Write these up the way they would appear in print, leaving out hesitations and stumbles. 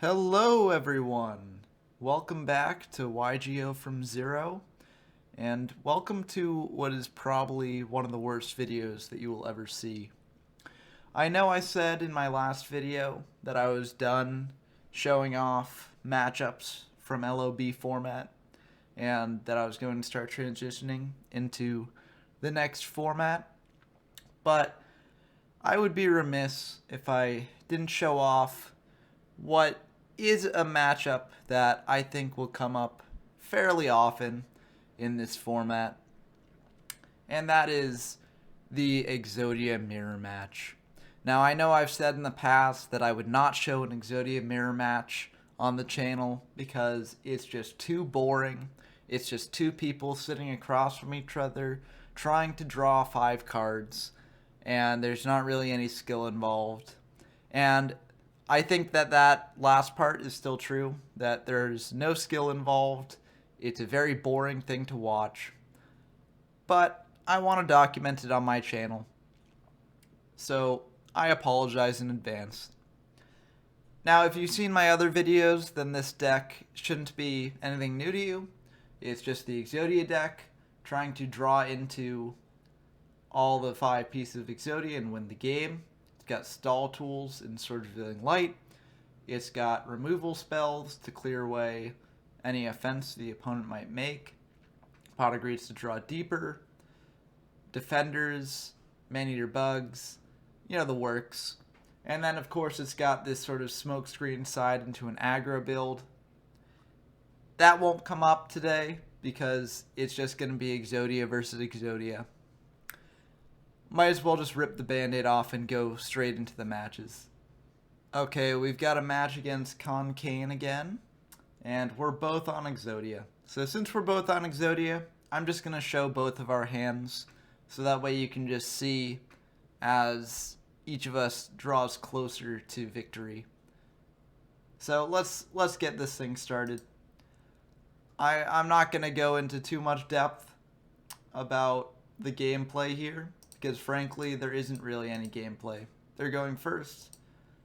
Hello everyone! Welcome back to YGO from Zero, and welcome to what is probably one of the worst videos that you will ever see. I know I said in my last video that I was done showing off matchups from LOB format, and that I was going to start transitioning into the next format, but I would be remiss if I didn't show off what is a matchup that I think will come up fairly often in this format, and that is the Exodia mirror match. Now, I know I've said in the past that I would not show an Exodia mirror match on the channel because it's just too boring. It's just two people sitting across from each other trying to draw 5 cards, and there's not really any skill involved. And I think that last part is still true, that there's no skill involved. It's a very boring thing to watch. But I want to document it on my channel, so I apologize in advance. Now, if you've seen my other videos, then this deck shouldn't be anything new to you. It's just the Exodia deck trying to draw into all the 5 pieces of Exodia and win the game. It's got stall tools in Sword Revealing Light. It's got removal spells to clear away any offense the opponent might make. Pot agrees to draw deeper. Defenders, man-eater bugs, you know, the works. And then, of course, it's got this sort of smokescreen side into an aggro build. That won't come up today because it's just going to be Exodia versus Exodia. Might as well just rip the band-aid off and go straight into the matches. Okay, we've got a match against Kane again, and we're both on Exodia. So since we're both on Exodia, I'm just going to show both of our hands, so that way you can just see as each of us draws closer to victory. So let's get this thing started. I'm not going to go into too much depth about the gameplay here, because frankly, there isn't really any gameplay. They're going first.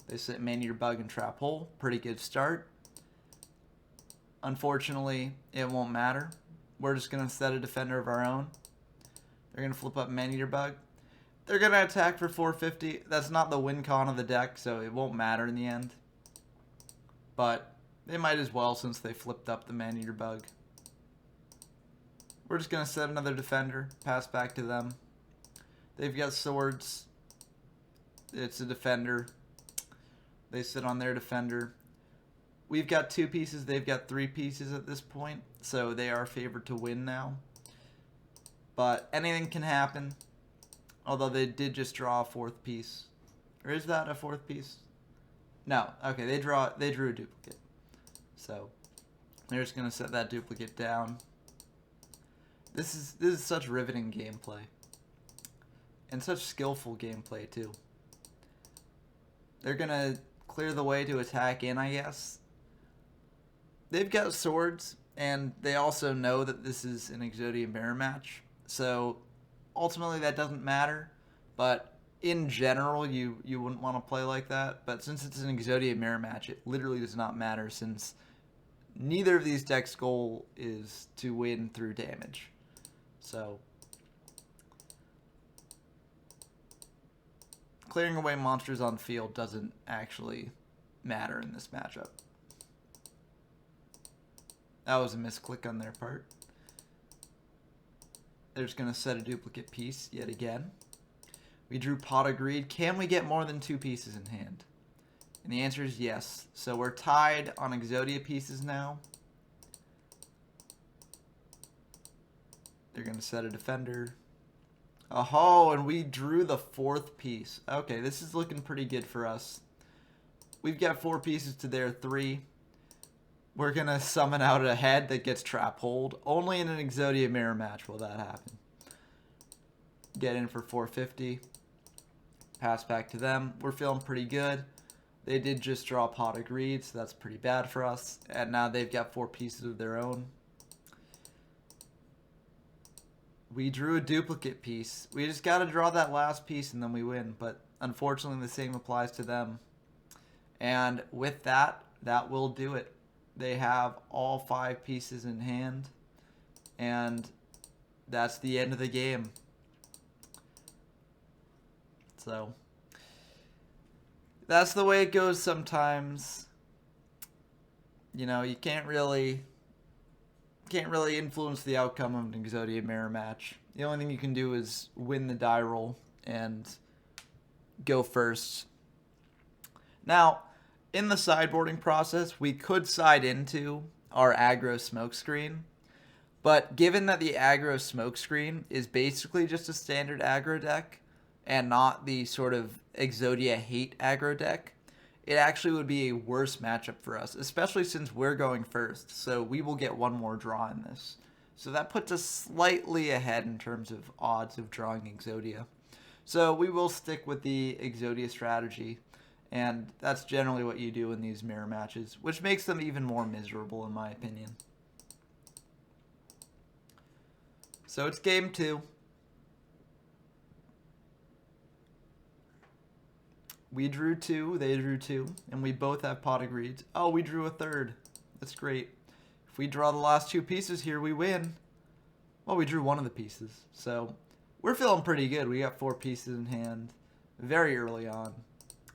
They sit man-eater bug and trap hole. Pretty good start. Unfortunately, it won't matter. We're just going to set a defender of our own. They're going to flip up man-eater bug. They're going to attack for 450. That's not the win con of the deck, so it won't matter in the end. But they might as well since they flipped up the man-eater bug. We're just going to set another defender. Pass back to them. They've got swords. It's a defender. They sit on their defender. We've got 2 pieces. They've got 3 pieces at this point. So they are favored to win now. But anything can happen. Although they did just draw a 4th piece. Or is that a 4th piece? No. Okay, they drew a duplicate. So they're just going to set that duplicate down. This is such riveting gameplay. And such skillful gameplay, too. They're going to clear the way to attack in, I guess. They've got swords, and they also know that this is an Exodia mirror match. So, ultimately, that doesn't matter. But, in general, you wouldn't want to play like that. But since it's an Exodia mirror match, it literally does not matter, since neither of these decks' goal is to win through damage. So clearing away monsters on field doesn't actually matter in this matchup. That was a misclick on their part. They're just going to set a duplicate piece yet again. We drew Pot of Greed. Can we get more than 2 pieces in hand? And the answer is yes. So we're tied on Exodia pieces now. They're going to set a defender. Oh, and we drew the 4th piece. Okay, this is looking pretty good for us. We've got 4 pieces to their 3. We're going to summon out a head that gets trap hold. Only in an Exodia mirror match will that happen. Get in for 450. Pass back to them. We're feeling pretty good. They did just draw a Pot of Greed, so that's pretty bad for us. And now they've got 4 pieces of their own. We drew a duplicate piece. We just got to draw that last piece and then we win. But unfortunately, the same applies to them. And with that, that will do it. They have all 5 pieces in hand, and that's the end of the game. So that's the way it goes sometimes. You know, you can't really influence the outcome of an Exodia mirror match. The only thing you can do is win the die roll and go first. Now, in the sideboarding process, we could side into our aggro smokescreen, but given that the aggro smokescreen is basically just a standard aggro deck and not the sort of Exodia hate aggro deck, it actually would be a worse matchup for us, especially since we're going first, so we will get one more draw in this. So that puts us slightly ahead in terms of odds of drawing Exodia. So we will stick with the Exodia strategy, and that's generally what you do in these mirror matches, which makes them even more miserable in my opinion. So it's game 2. We drew 2, they drew 2, and we both have pot agreed. Oh, we drew a third. That's great. If we draw the last 2 pieces here, we win. Well, we drew one of the pieces, so we're feeling pretty good. We got 4 pieces in hand very early on.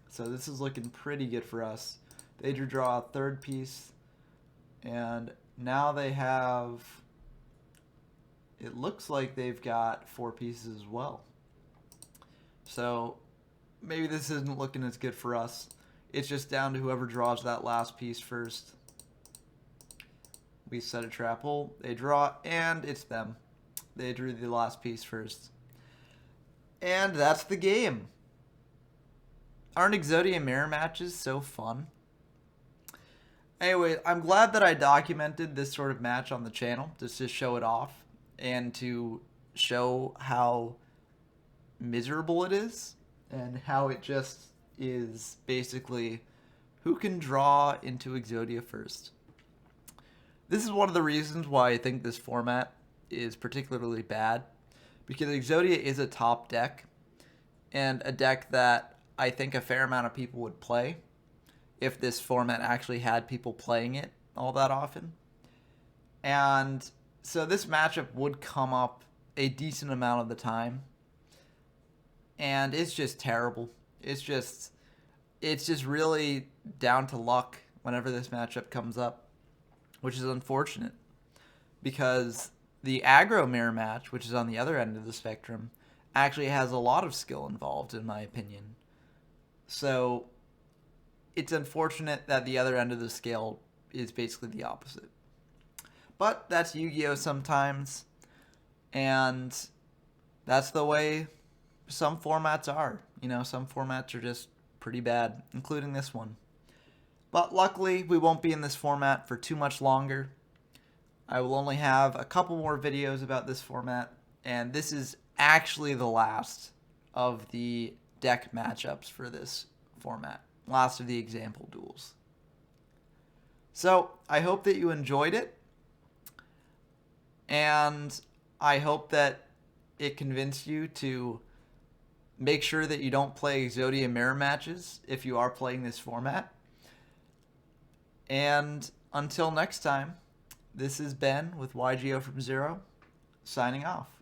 So this is looking pretty good for us. They draw a third piece, and now they have, it looks like they've got 4 pieces as well. So maybe this isn't looking as good for us. It's just down to whoever draws that last piece first. We set a trap hole, they draw, and it's them. They drew the last piece first. And that's the game. Aren't Exodia mirror matches so fun? Anyway, I'm glad that I documented this sort of match on the channel just to show it off and to show how miserable it is and how it just is basically who can draw into Exodia first. This is one of the reasons why I think this format is particularly bad, because Exodia is a top deck and a deck that I think a fair amount of people would play if this format actually had people playing it all that often. And so this matchup would come up a decent amount of the time, and it's just terrible. It's just really down to luck whenever this matchup comes up, which is unfortunate because the aggro mirror match, which is on the other end of the spectrum, actually has a lot of skill involved in my opinion. So it's unfortunate that the other end of the scale is basically the opposite. But that's Yu-Gi-Oh! Sometimes, and that's the way some formats are. You know, some formats are just pretty bad, including this one. But luckily, we won't be in this format for too much longer. I will only have a couple more videos about this format, and this is actually the last of the deck matchups for this format. Last of the example duels. So, I hope that you enjoyed it, and I hope that it convinced you to make sure that you don't play Exodia mirror matches if you are playing this format. And until next time, this is Ben with YGO from Zero, signing off.